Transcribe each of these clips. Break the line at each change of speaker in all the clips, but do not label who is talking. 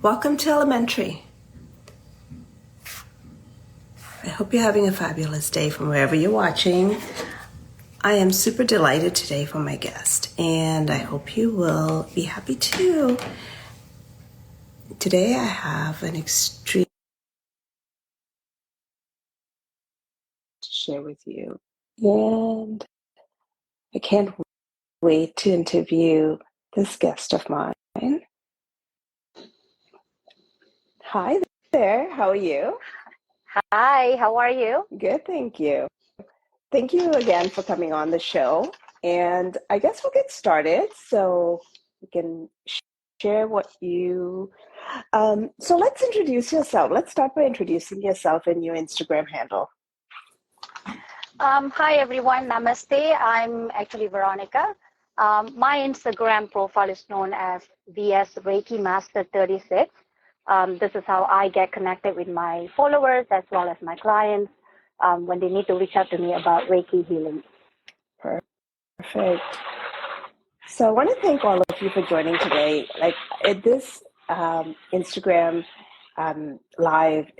Welcome to Elementary. I hope you're having a fabulous day from wherever you're watching. I am super delighted today for my guest, and I hope you will be happy too. Today I have an extreme to share with you, and I can't wait to interview this guest of mine. Hi there, how are you?
Hi, how are you?
Good, thank you. Thank you again for coming on the show. And I guess we'll get started so we can share what you... So let's introduce yourself. Let's start by introducing yourself and your Instagram handle.
Hi, everyone. Namaste. I'm actually Veronica. My Instagram profile is known as VS Reiki Master 36. This is how I get connected with my followers as well as my clients when they need to reach out to me about Reiki healing.
Perfect. So I want to thank all of you for joining today. Like this Instagram live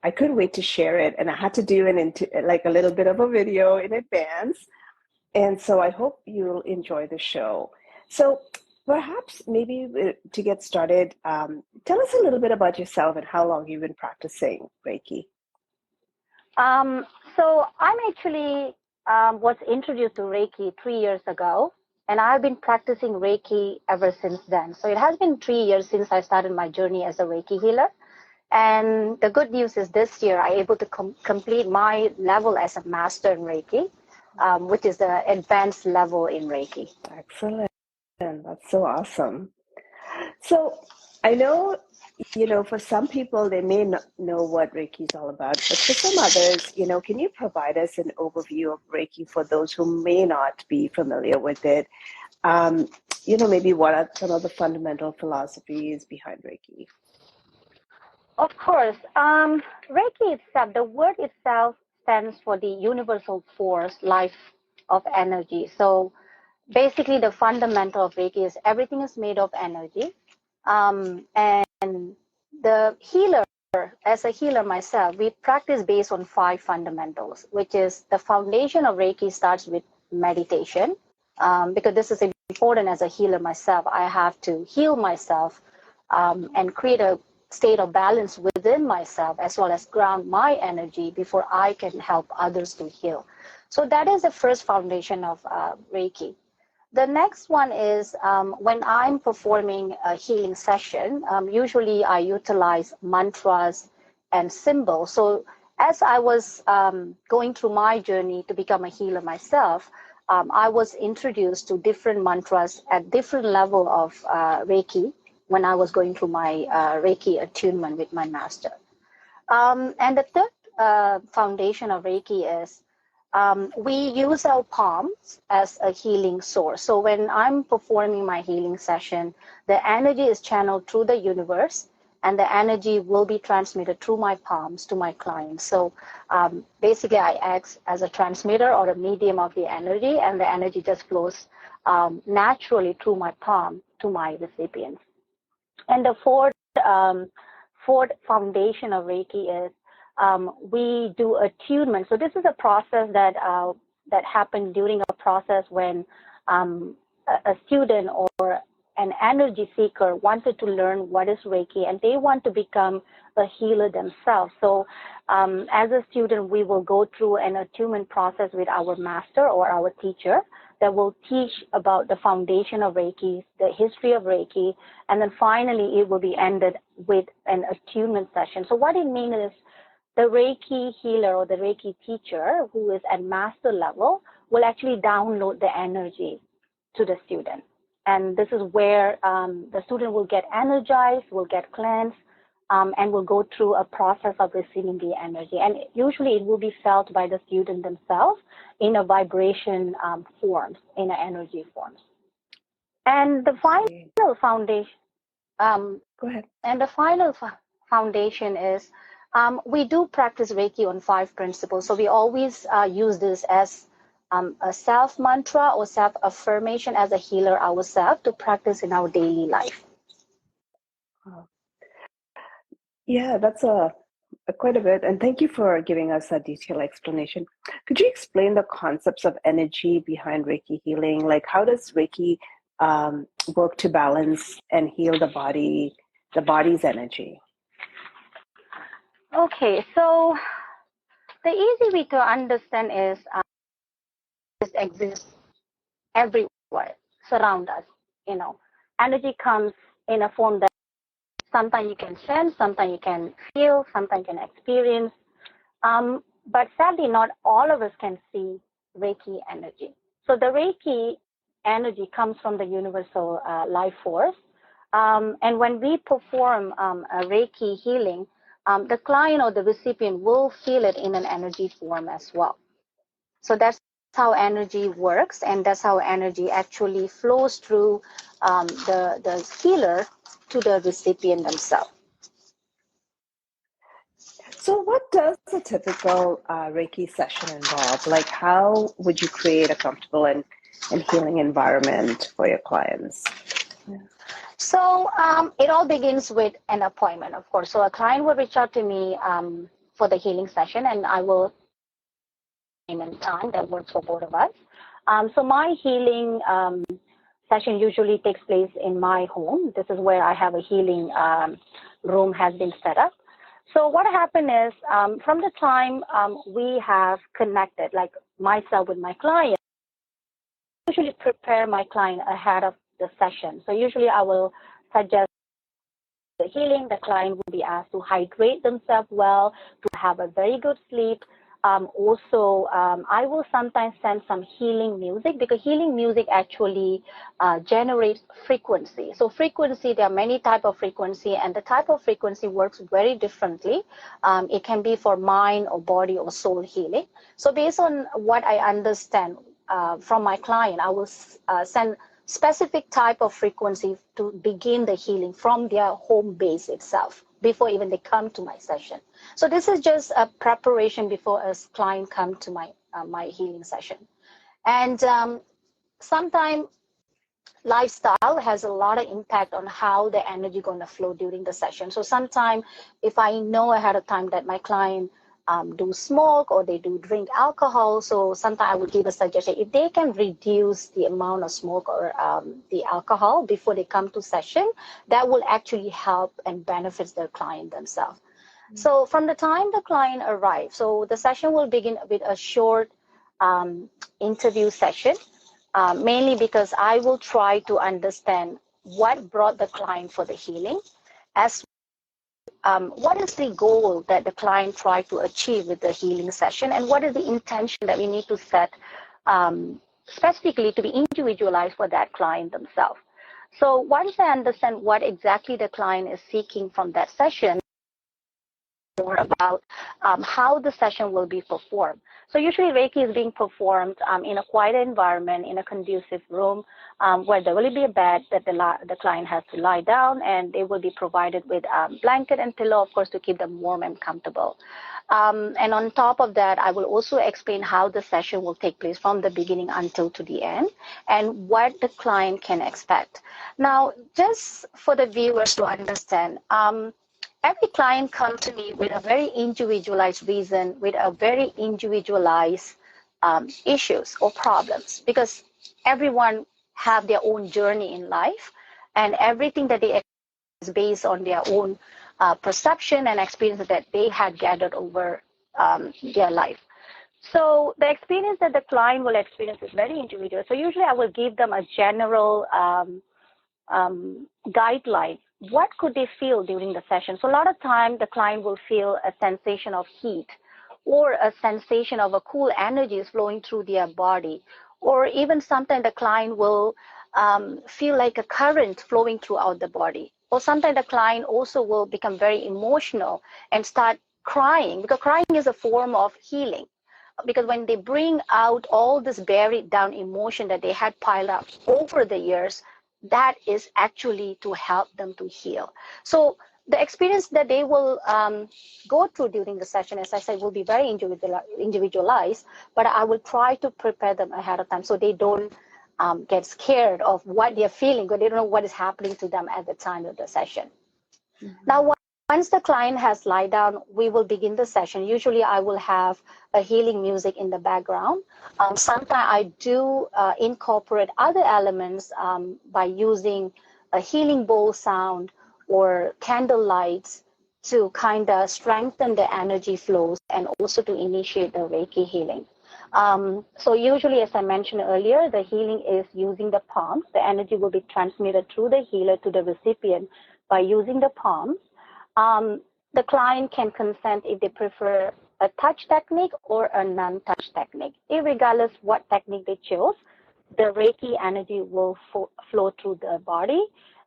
I couldn't wait to share it, and I had to do like a little bit of a video in advance. And so I hope you'll enjoy the show. So perhaps maybe to get started, tell us a little bit about yourself and how long you've been practicing Reiki.
So I'm actually was introduced to Reiki 3 years ago, and I've been practicing Reiki ever since then. So it has been 3 years since I started my journey as a Reiki healer. And the good news is this year I'm able to complete my level as a master in Reiki, which is the advanced level in Reiki.
Excellent. That's so awesome. So I know, for some people, they may not know what Reiki is all about, but for some others, can you provide us an overview of Reiki for those who may not be familiar with it? Maybe what are some of the fundamental philosophies behind Reiki?
Of course. Reiki itself, the word itself stands for the universal force, life of energy. So basically the fundamental of Reiki is everything is made of energy. And the healer, as a healer myself, we practice based on 5 fundamentals, which is the foundation of Reiki starts with meditation. Because this is important as a healer myself. I have to heal myself and create a state of balance within myself, as well as ground my energy before I can help others to heal. So that is the first foundation of Reiki. The next one is when I'm performing a healing session, usually I utilize mantras and symbols. So as I was going through my journey to become a healer myself, I was introduced to different mantras at different level of Reiki when I was going through my Reiki attunement with my master. And the third foundation of Reiki is we use our palms as a healing source. So when I'm performing my healing session, the energy is channeled through the universe, and the energy will be transmitted through my palms to my clients. So basically, I act as a transmitter or a medium of the energy, and the energy just flows naturally through my palm to my recipients. And the fourth foundation of Reiki is we do attunement. So this is a process that happened during a process when a student or an energy seeker wanted to learn what is Reiki, and they want to become a healer themselves. So as a student, we will go through an attunement process with our master or our teacher that will teach about the foundation of Reiki, the history of Reiki, and then finally it will be ended with an attunement session. So what it means is the Reiki healer or the Reiki teacher who is at master level will actually download the energy to the student. And this is where the student will get energized, will get cleansed, and will go through a process of receiving the energy. And usually it will be felt by the student themselves in a vibration forms, in an energy forms. And the final foundation,
Go ahead.
And the final foundation is we do practice Reiki on 5 principles. So we always use this as a self mantra or self affirmation as a healer ourselves to practice in our daily life.
Yeah, that's quite a bit. And thank you for giving us a detailed explanation. Could you explain the concepts of energy behind Reiki healing? Like, how does Reiki work to balance and heal the body's energy?
Okay, so the easy way to understand is this exists everywhere, surround us. You know, energy comes in a form that sometimes you can sense, sometimes you can feel, sometimes you can experience. But sadly, not all of us can see Reiki energy. So the Reiki energy comes from the universal life force. And when we perform a Reiki healing, the client or the recipient will feel it in an energy form as well. So that's how energy works, and that's how energy actually flows through the healer to the recipient themselves.
So, what does a typical Reiki session involve? Like, how would you create a comfortable and healing environment for your clients? Yeah.
So it all begins with an appointment, of course. So a client will reach out to me for the healing session, and I will name and time that works for both of us. So my healing session usually takes place in my home. This is where I have a healing room has been set up. So what happened is from the time we have connected, like myself with my client, I usually prepare my client ahead of the session. So usually I will suggest the healing, the client will be asked to hydrate themselves well, to have a very good sleep. I will sometimes send some healing music, because healing music actually generates frequency. So frequency, there are many type of frequency, and the type of frequency works very differently. It can be for mind or body or soul healing. So based on what I understand from my client, I will send specific type of frequency to begin the healing from their home base itself before even they come to my session. So this is just a preparation before a client come to my healing session. And sometimes lifestyle has a lot of impact on how the energy going to flow during the session. So sometimes if I know ahead of time that my client do smoke or they do drink alcohol, so sometimes I would give a suggestion, if they can reduce the amount of smoke or the alcohol before they come to session, that will actually help and benefits their client themselves. So from the time the client arrives, so the session will begin with a short interview session, mainly because I will try to understand what brought the client for the healing, as what is the goal that the client tried to achieve with the healing session, and what is the intention that we need to set specifically to be individualized for that client themselves. So once I understand what exactly the client is seeking from that session, more about how the session will be performed. So usually Reiki is being performed in a quiet environment, in a conducive room, where there will be a bed that the client has to lie down, and they will be provided with blanket and pillow, of course, to keep them warm and comfortable. And on top of that, I will also explain how the session will take place from the beginning until to the end, and what the client can expect. Now, just for the viewers to understand, every client comes to me with a very individualized reason, with a very individualized issues or problems, because everyone have their own journey in life, and everything that they is based on their own perception and experience that they had gathered over their life. So the experience that the client will experience is very individual. So usually I will give them a general guideline. What could they feel during the session? So a lot of time the client will feel a sensation of heat, or a sensation of a cool energy is flowing through their body, or even sometimes the client will feel like a current flowing throughout the body. Or sometimes the client also will become very emotional and start crying, because crying is a form of healing. Because when they bring out all this buried down emotion that they had piled up over the years, that is actually to help them to heal. So the experience that they will go through during the session, as I said, will be very individualized, but I will try to prepare them ahead of time so they don't get scared of what they're feeling, because they don't know what is happening to them at the time of the session. Now, once the client has lied down, we will begin the session. Usually I will have a healing music in the background. Sometimes I do incorporate other elements by using a healing bowl sound or candle lights to kind of strengthen the energy flows and also to initiate the Reiki healing. So usually, as I mentioned earlier, the healing is using the palms. The energy will be transmitted through the healer to the recipient by using the palms. The client can consent if they prefer a touch technique or a non-touch technique. Irregardless what technique they chose, the Reiki energy will flow through the body,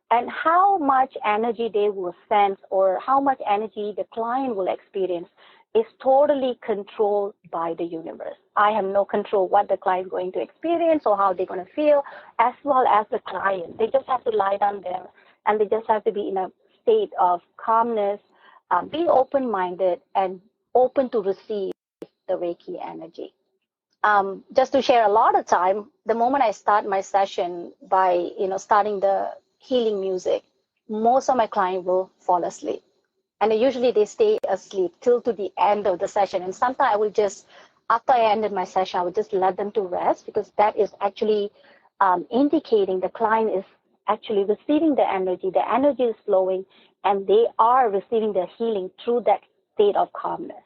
and how much energy they will sense or how much energy the client will experience is totally controlled by the universe. I have no control what the client is going to experience or how they're going to feel, as well as the client. They just have to lie down there and they just have to be in a state of calmness, be open-minded and open to receive the Reiki energy. Just to share a lot of time, the moment I start my session by starting the healing music, most of my clients will fall asleep. And usually they stay asleep till to the end of the session. And sometimes I will just, after I ended my session, I will just let them to rest, because that is actually indicating the client is actually receiving the energy is flowing, and they are receiving the healing through that state of calmness.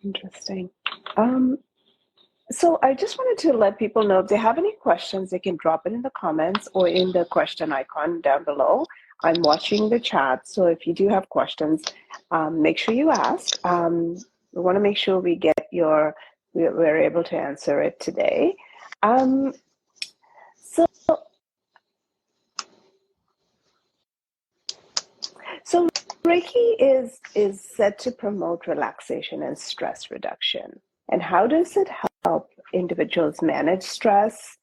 Interesting. So I just wanted to let people know if they have any questions, they can drop it in the comments or in the question icon down below. I'm watching the chat, so if you do have questions, make sure you ask. We want to make sure we're able to answer it today. So Reiki is said to promote relaxation and stress reduction. And how does it help individuals manage stress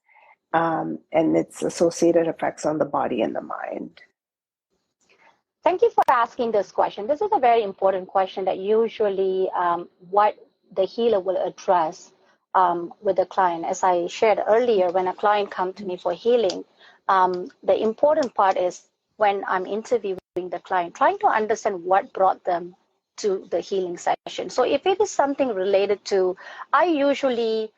and its associated effects on the body and the mind?
Thank you for asking this question. This is a very important question that usually what the healer will address with the client. As I shared earlier, when a client comes to me for healing, the important part is when I'm interviewing the client, trying to understand what brought them to the healing session. So if it is something related to, I usually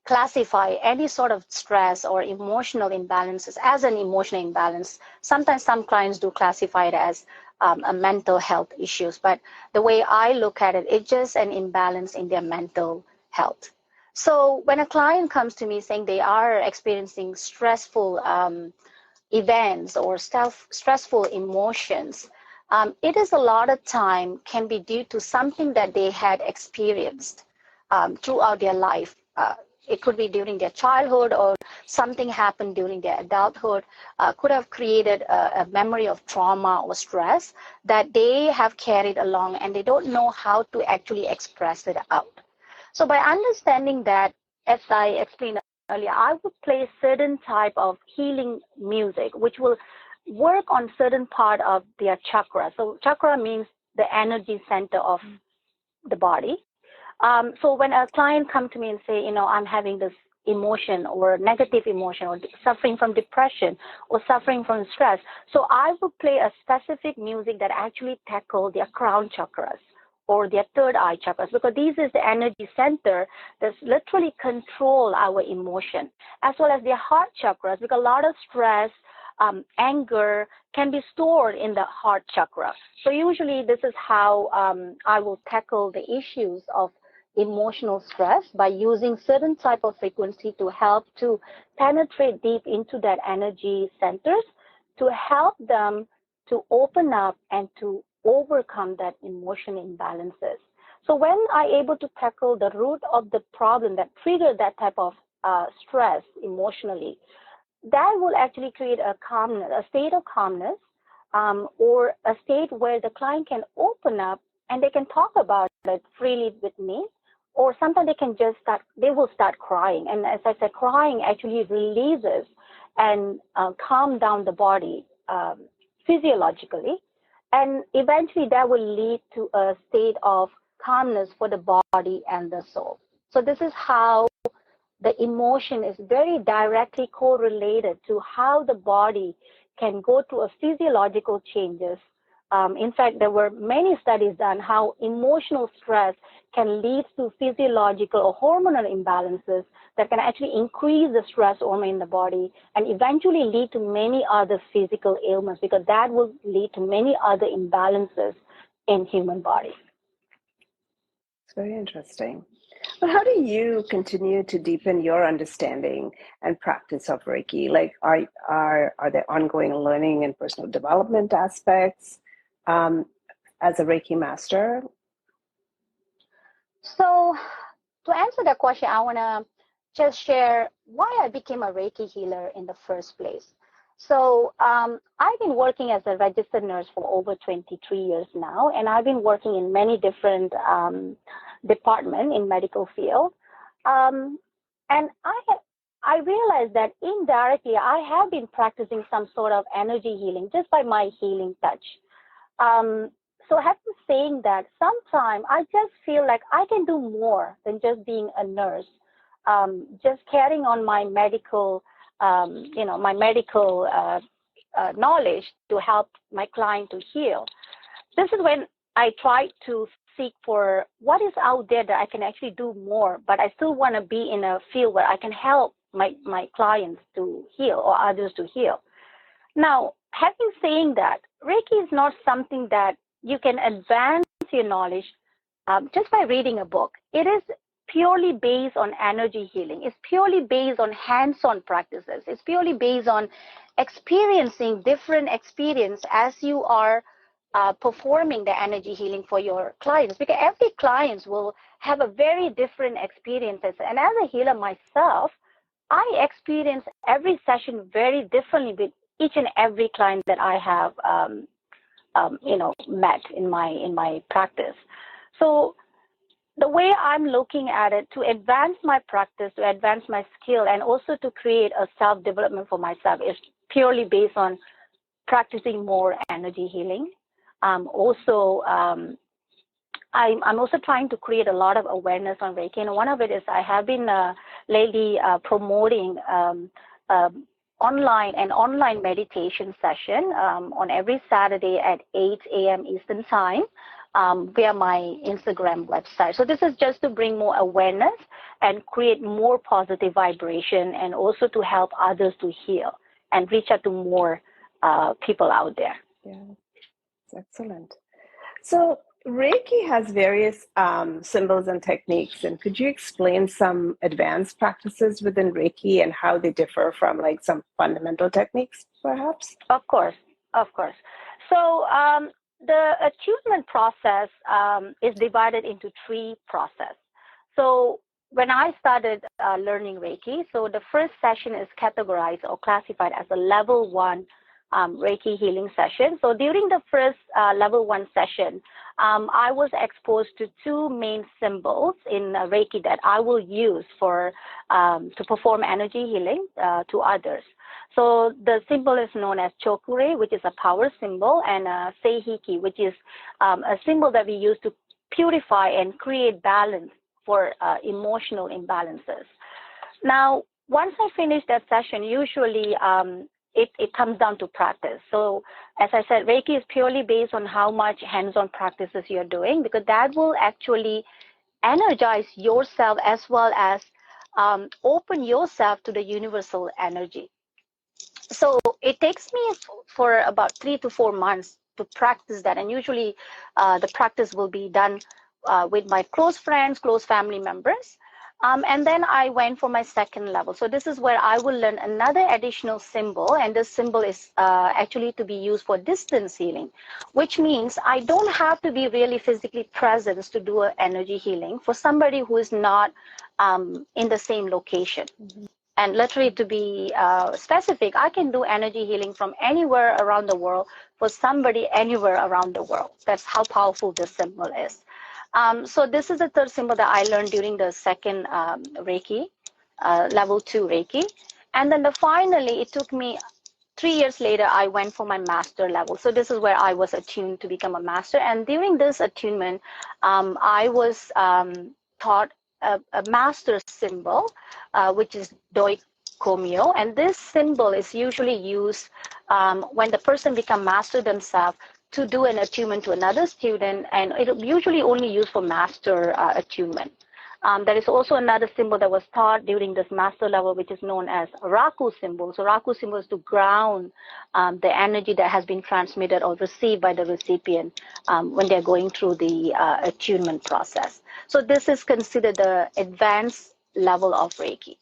classify any sort of stress or emotional imbalances as an emotional imbalance. Sometimes some clients do classify it as a mental health issues, but the way I look at it, it's just an imbalance in their mental health. So when a client comes to me saying they are experiencing stressful events or stressful emotions, it is a lot of time can be due to something that they had experienced throughout their life. It could be during their childhood or something happened during their adulthood, could have created a memory of trauma or stress that they have carried along and they don't know how to actually express it out. So by understanding that, as I explained earlier, I would play certain type of healing music, which will work on certain part of their chakra. So chakra means the energy center of the body. So when a client come to me and say, I'm having this emotion or negative emotion or suffering from depression or suffering from stress, so I will play a specific music that actually tackle their crown chakras or their third eye chakras, because this is the energy center that's literally control our emotion, as well as their heart chakras, because a lot of stress, anger can be stored in the heart chakra. So usually this is how I will tackle the issues of emotional stress by using certain type of frequency to help to penetrate deep into that energy centers to help them to open up and to overcome that emotional imbalances. So when I'm able to tackle the root of the problem that triggered that type of stress emotionally, that will actually create a calmness, a state of calmness, or a state where the client can open up and they can talk about it freely with me, or sometimes they will start crying. And as I said, crying actually releases and calm down the body physiologically, and eventually that will lead to a state of calmness for the body and the soul. So this is how the emotion is very directly correlated to how the body can go through a physiological changes. In fact, there were many studies done how emotional stress can lead to physiological or hormonal imbalances that can actually increase the stress hormone in the body and eventually lead to many other physical ailments, because that will lead to many other imbalances in human body.
It's very interesting. But how do you continue to deepen your understanding and practice of Reiki? Like, are there ongoing learning and personal development aspects as a Reiki master?
So, to answer that question, I want to just share why I became a Reiki healer in the first place. So, I've been working as a registered nurse for over 23 years now, and I've been working in many different departments in medical field. And I realized that indirectly I have been practicing some sort of energy healing just by my healing touch. So I have to saying that sometimes I just feel like I can do more than just being a nurse, just carrying on my medical, knowledge to help my client to heal. This is when I try to seek for what is out there that I can actually do more, but I still want to be in a field where I can help my clients to heal or others to heal. Now, having saying that, Reiki is not something that you can advance your knowledge just by reading a book. It is purely based on energy healing. It's purely based on hands-on practices. It's purely based on experiencing different experience as you are performing the energy healing for your clients, because every client will have a very different experiences. And as a healer myself, I experience every session very differently with each and every client that I have, met in my practice. So the way I'm looking at it, to advance my practice, to advance my skill, and also to create a self-development for myself, is purely based on practicing more energy healing. I'm also trying to create a lot of awareness on Reiki, and one of it is I have been lately promoting online meditation session on every Saturday at 8 a.m. Eastern Time via my Instagram website. So this is just to bring more awareness and create more positive vibration, and also to help others to heal and reach out to more people out there.
Yeah, it's excellent. So Reiki has various symbols and techniques, and could you explain some advanced practices within Reiki and how they differ from like some fundamental techniques, perhaps?
Of course. So the attunement process is divided into three processes. So when I started learning Reiki, so the first session is categorized or classified as a level 1 Reiki healing session. So during the first level 1 session, I was exposed to two main symbols in Reiki that I will use for to perform energy healing to others. So the symbol is known as Chokure, which is a power symbol, and Seihiki, which is a symbol that we use to purify and create balance for emotional imbalances. Now, once I finish that session, usually it comes down to practice. So as I said, Reiki is purely based on how much hands-on practices you're doing, because that will actually energize yourself as well as open yourself to the universal energy. So it takes me for about 3 to 4 months to practice that. And usually the practice will be done with my close friends, close family members. And then I went for my second level. So this is where I will learn another additional symbol. And this symbol is actually to be used for distance healing, which means I don't have to be really physically present to do an energy healing for somebody who is not in the same location. Mm-hmm. And literally, to be specific, I can do energy healing from anywhere around the world for somebody anywhere around the world. That's how powerful this symbol is. So this is the third symbol that I learned during the second Reiki, level 2 Reiki. And then finally, it took me 3 years later, I went for my master level. So this is where I was attuned to become a master. And during this attunement, I was taught a master symbol, which is Doi Komyo. And this symbol is usually used when the person become master themselves to do an attunement to another student, and it usually only used for master attunement. There is also another symbol that was taught during this master level, which is known as Raku symbol. So Raku symbol is to ground the energy that has been transmitted or received by the recipient when they're going through the attunement process. So this is considered the advanced level of Reiki.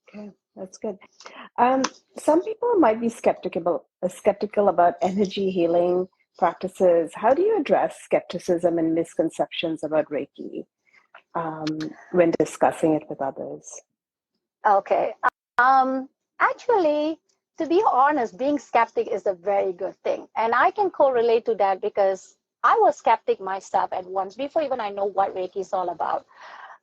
Okay, that's good. Some people might be skeptical about energy healing practices. How do you address skepticism and misconceptions about Reiki when discussing it with others?
Okay. Actually, to be honest, being skeptic is a very good thing. And I can correlate to that because I was skeptic myself at once before even I know what Reiki is all about.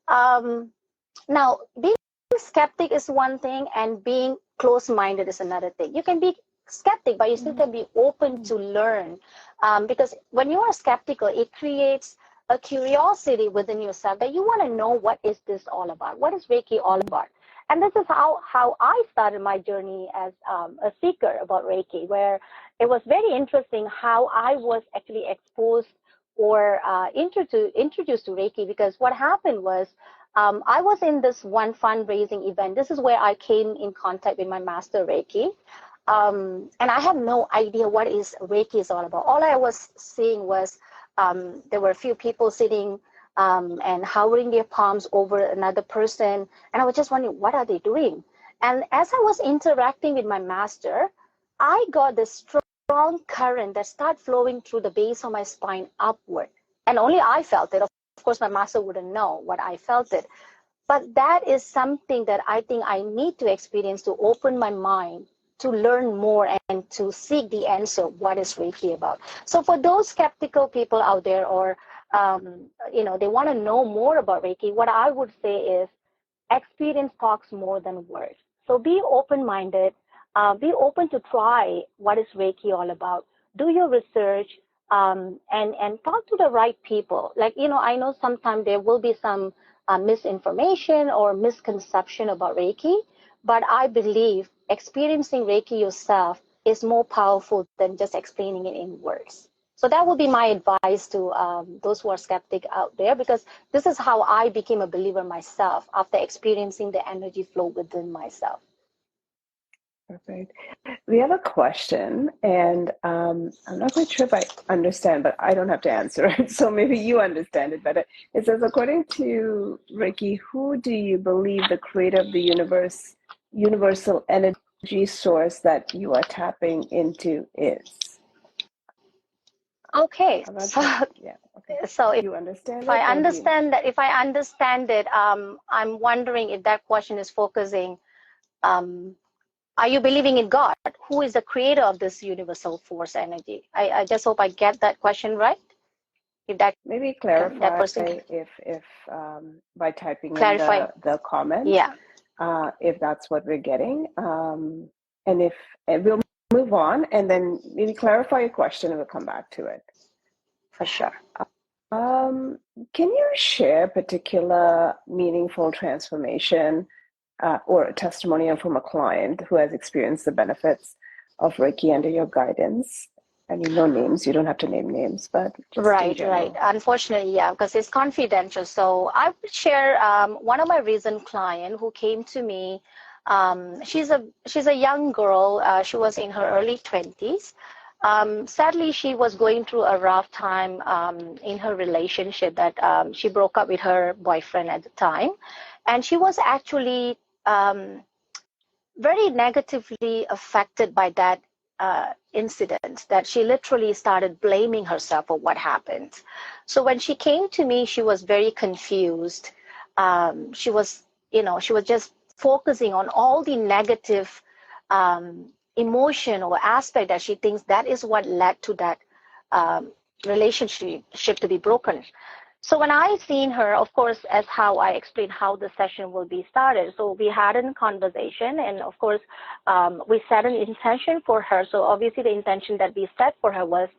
Now, being skeptic is one thing and being close-minded is another thing. You can be skeptic, but you still can be open to learn. Because when you are skeptical, it creates a curiosity within yourself that you want to know, what is this all about? What is Reiki all about? And this is how I started my journey as a seeker about Reiki, where it was very interesting how I was actually exposed or introduced to Reiki. Because what happened was, I was in this one fundraising event. This is where I came in contact with my master Reiki. And I had no idea what is Reiki is all about. All I was seeing was there were a few people sitting and hovering their palms over another person. And I was just wondering, what are they doing? And as I was interacting with my master, I got this strong current that started flowing through the base of my spine upward. And only I felt it. Of course, my master wouldn't know what I felt it. But that is something that I think I need to experience to open my mind to learn more and to seek the answer, what is Reiki about. So for those skeptical people out there, or they want to know more about Reiki, what I would say is experience talks more than words. So be open-minded, be open to try what is Reiki all about. Do your research, and talk to the right people. Like, I know sometimes there will be some misinformation or misconception about Reiki, but I believe experiencing Reiki yourself is more powerful than just explaining it in words. So that would be my advice to those who are skeptic out there, because this is how I became a believer myself after experiencing the energy flow within myself.
Perfect. We have a question, and I'm not quite sure if I understand, but I don't have to answer it. So maybe you understand it better. It says, according to Reiki, who do you believe the creator of the universe, universal energy source that you are tapping into is?
Okay, so
yeah. Okay.
So
you understand
if
it,
I understand that, I'm wondering if that question is focusing. Are you believing in God? Who is the creator of this universal force energy? I just hope I get that question right. If that
maybe clarify
that person
if by typing
clarify.
in the comment,
Yeah,
if that's what we're getting, and we'll move on, and then maybe clarify your question, and we'll come back to it.
for sure.
Can you share a particular meaningful transformation or a testimonial from a client who has experienced the benefits of Reiki under your guidance? I mean, no names. You don't have to name names, but just
Right. Unfortunately, yeah, because it's confidential. So I would share one of my recent client who came to me. She's a young girl. She was in her early 20s. Sadly, she was going through a rough time in her relationship, that she broke up with her boyfriend at the time. And she was actually very negatively affected by that incident, that she literally started blaming herself for what happened. So when she came to me, she was very confused. She was just focusing on all the negative emotion or aspect that she thinks that is what led to that relationship to be broken. So when I seen her, of course, as how I explained how the session will be started. So we had a conversation, and of course, we set an intention for her. So obviously the intention that we set for her was,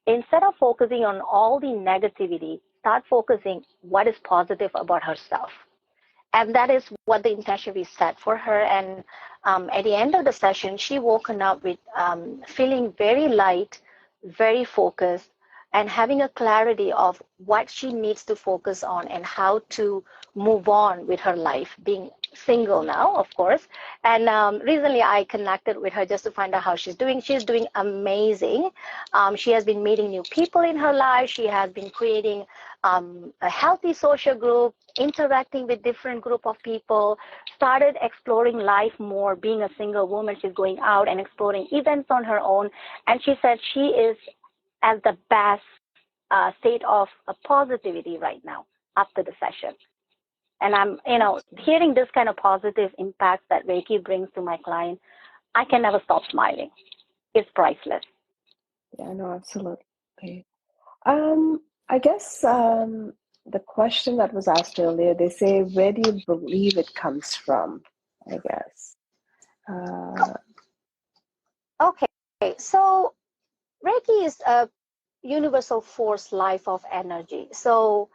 instead of focusing on all the negativity, start focusing what is positive about herself. And that is what the intention we set for her. And at the end of the session, she woken up with feeling very light, very focused, and having a clarity of what she needs to focus on and how to move on with her life, being single now, of course. And recently I connected with her just to find out how she's doing. She's doing amazing. She has been meeting new people in her life. She has been creating a healthy social group, interacting with different group of people, started exploring life more, being a single woman. She's going out and exploring events on her own. And she said she is at the best state of positivity right now after the session. And I'm, hearing this kind of positive impact that Reiki brings to my client, I can never stop smiling. It's priceless.
Yeah, no, absolutely. I guess the question that was asked earlier, they say, where do you believe it comes from? I guess.
Okay, so Reiki is a universal force life of energy. So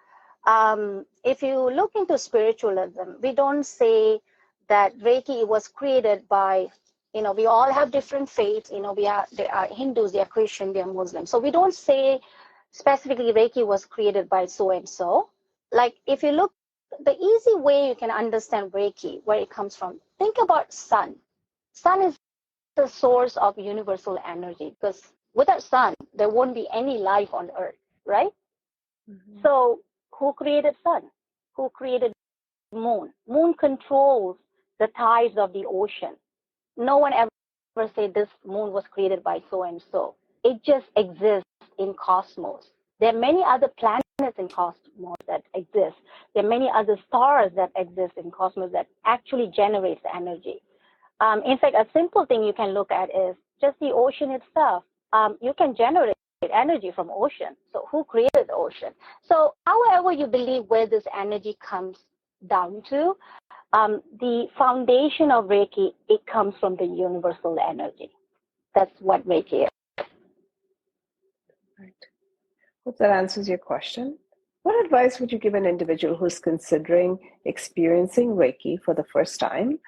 if you look into spiritualism, we don't say that Reiki was created by, we all have different faiths. There are Hindus, they are Christian, they are Muslim. So we don't say specifically Reiki was created by so and so. Like if you look, the easy way you can understand Reiki, where it comes from, think about sun. Sun is the source of universal energy, because without sun, there won't be any life on earth, right?
Mm-hmm.
So who created sun? Who created moon? Moon controls the tides of the ocean. No one ever said this moon was created by so and so. It just exists in cosmos. There are many other planets in cosmos that exist. There are many other stars that exist in cosmos that actually generates energy. In fact, a simple thing you can look at is just the ocean itself. You can generate energy from ocean. So who created the ocean? So however you believe where this energy comes down to, the foundation of Reiki, it comes from the universal energy. That's what Reiki is.
Right. Hope that answers your question. What advice would you give an individual who's considering experiencing Reiki for the first time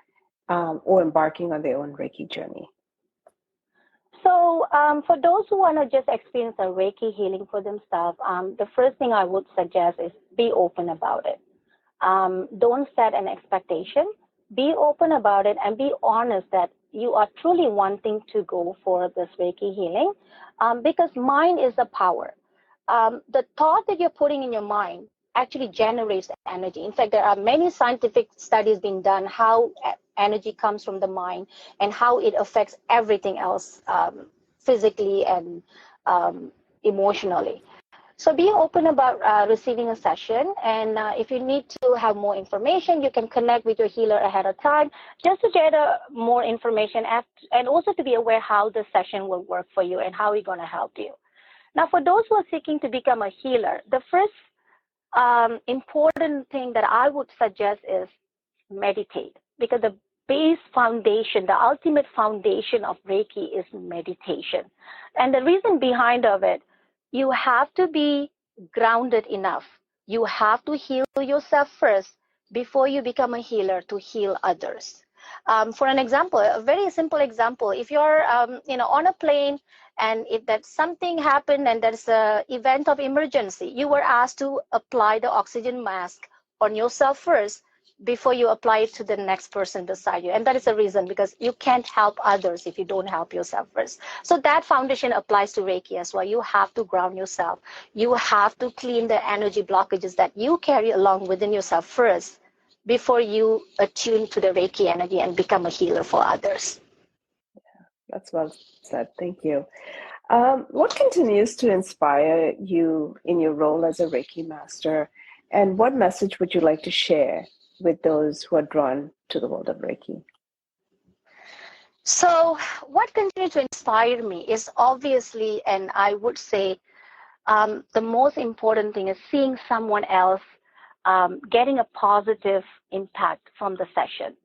or embarking on their own Reiki journey?
So for those who want to just experience a Reiki healing for themselves, the first thing I would suggest is be open about it. Don't set an expectation. Be open about it and be honest that you are truly wanting to go for this Reiki healing, because mind is the power. The thought that you're putting in your mind actually generates energy. In fact, there are many scientific studies being done how energy comes from the mind and how it affects everything else, physically and emotionally. So be open about receiving a session, and if you need to have more information, you can connect with your healer ahead of time just to get more information and also to be aware how the session will work for you and how it's going to help you. Now, for those who are seeking to become a healer, the first important thing that I would suggest is meditate, because the base foundation, the ultimate foundation of Reiki is meditation. And the reason behind of it, you have to be grounded enough. You have to heal yourself first before you become a healer to heal others. For an example, a very simple example, if you're on a plane and if that something happened and there's an event of emergency, you were asked to apply the oxygen mask on yourself first before you apply it to the next person beside you. And that is the reason, because you can't help others if you don't help yourself first. So that foundation applies to Reiki as well. You have to ground yourself. You have to clean the energy blockages that you carry along within yourself first before you attune to the Reiki energy and become a healer for others.
That's well said. Thank you. What continues to inspire you in your role as a Reiki master, and what message would you like to share with those who are drawn to the world of Reiki?
So what continues to inspire me is obviously, and I would say the most important thing is seeing someone else getting a positive impact from the session.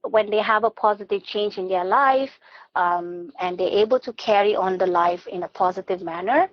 When they have a positive change in their life, and they're able to carry on the life in a positive manner,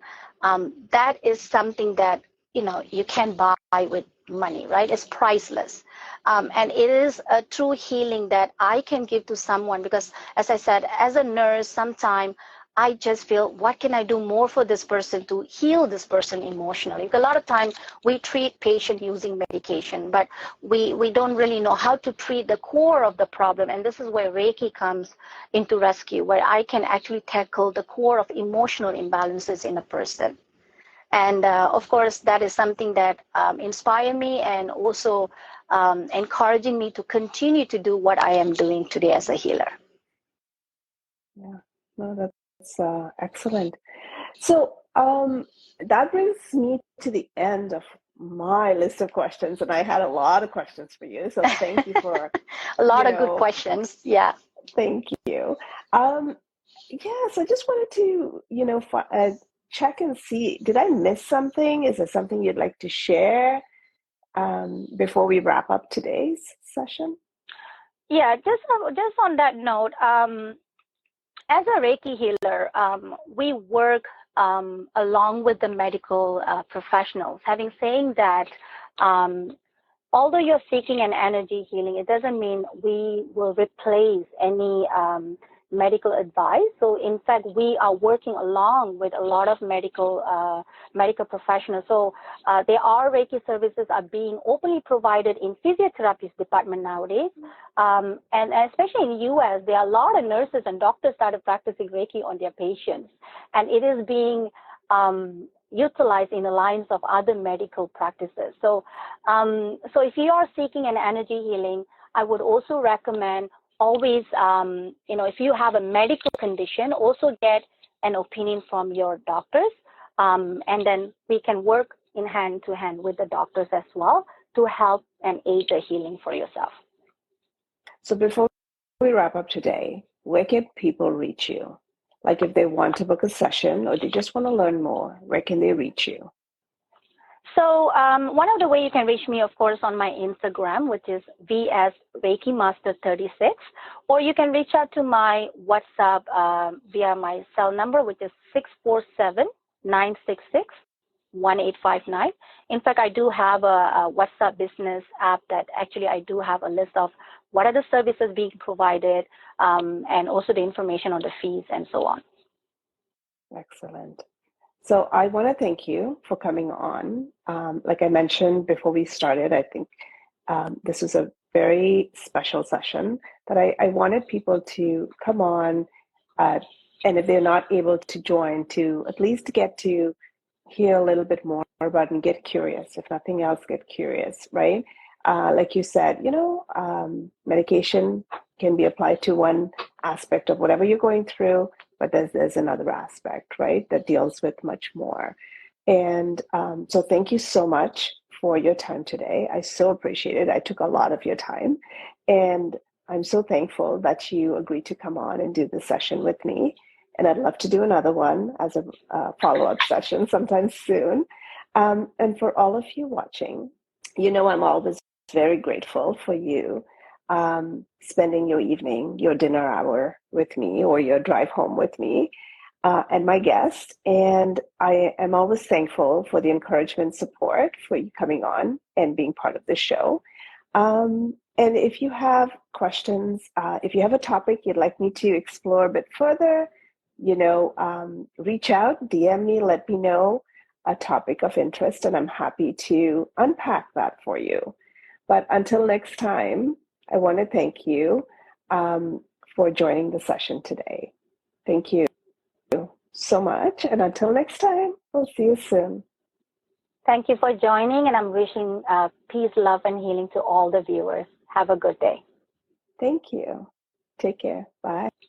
that is something that you can buy with money, right? It's priceless. And it is a true healing that I can give to someone because, as I said, as a nurse, sometimes I just feel, what can I do more for this person to heal this person emotionally? Because a lot of times we treat patient using medication, but we don't really know how to treat the core of the problem. And this is where Reiki comes into rescue, where I can actually tackle the core of emotional imbalances in a person. And of course, that is something that inspired me and also encouraging me to continue to do what I am doing today as a healer.
Yeah, no, that's excellent. So that brings me to the end of my list of questions, and I had a lot of questions for you. So thank you for
a lot of good questions. Yeah.
Thank you. Yes, I just wanted to, check and see, did I miss something? Is there something you'd like to share before we wrap up today's session?
Yeah, just on that note, as a Reiki healer, we work along with the medical professionals. Having saying that, although you're seeking an energy healing, it doesn't mean we will replace any medical advice. So in fact, we are working along with a lot of medical professionals. So there are Reiki services are being openly provided in physiotherapist department nowadays. And especially in the US, there are a lot of nurses and doctors started practicing Reiki on their patients. And it is being utilized in the lines of other medical practices. So if you are seeking an energy healing, I would also recommend always, if you have a medical condition, also get an opinion from your doctors. And then we can work in hand to hand with the doctors as well to help and aid the healing for yourself.
So before we wrap up today, where can people reach you? Like if they want to book a session or they just want to learn more, where can they reach you?
So one of the ways you can reach me, of course, on my Instagram, which is VS Reiki Master 36, or you can reach out to my WhatsApp via my cell number, which is 647-966-1859. In fact, I do have a WhatsApp business app that actually I do have a list of what are the services being provided and also the information on the fees and so on.
Excellent. So I want to thank you for coming on. Like I mentioned before we started, I think this was a very special session that I wanted people to come on, and if they're not able to join, to at least get to hear a little bit more about and get curious. If nothing else, get curious, right? Like you said, medication can be applied to one aspect of whatever you're going through, but there's another aspect, right, that deals with much more. And so thank you so much for your time today. I so appreciate it. I took a lot of your time, and I'm so thankful that you agreed to come on and do this session with me. And I'd love to do another one as a follow-up session sometime soon. And for all of you watching, I'm always very grateful for you spending your evening, your dinner hour with me, or your drive home with me and my guest. And I am always thankful for the encouragement, support, for you coming on and being part of the show. And if you have questions, if you have a topic you'd like me to explore a bit further, reach out, DM me, let me know a topic of interest, and I'm happy to unpack that for you. But until next time, I want to thank you for joining the session today. Thank you so much. And until next time, we'll see you soon.
Thank you for joining, and I'm wishing peace, love, and healing to all the viewers. Have a good day.
Thank you. Take care. Bye.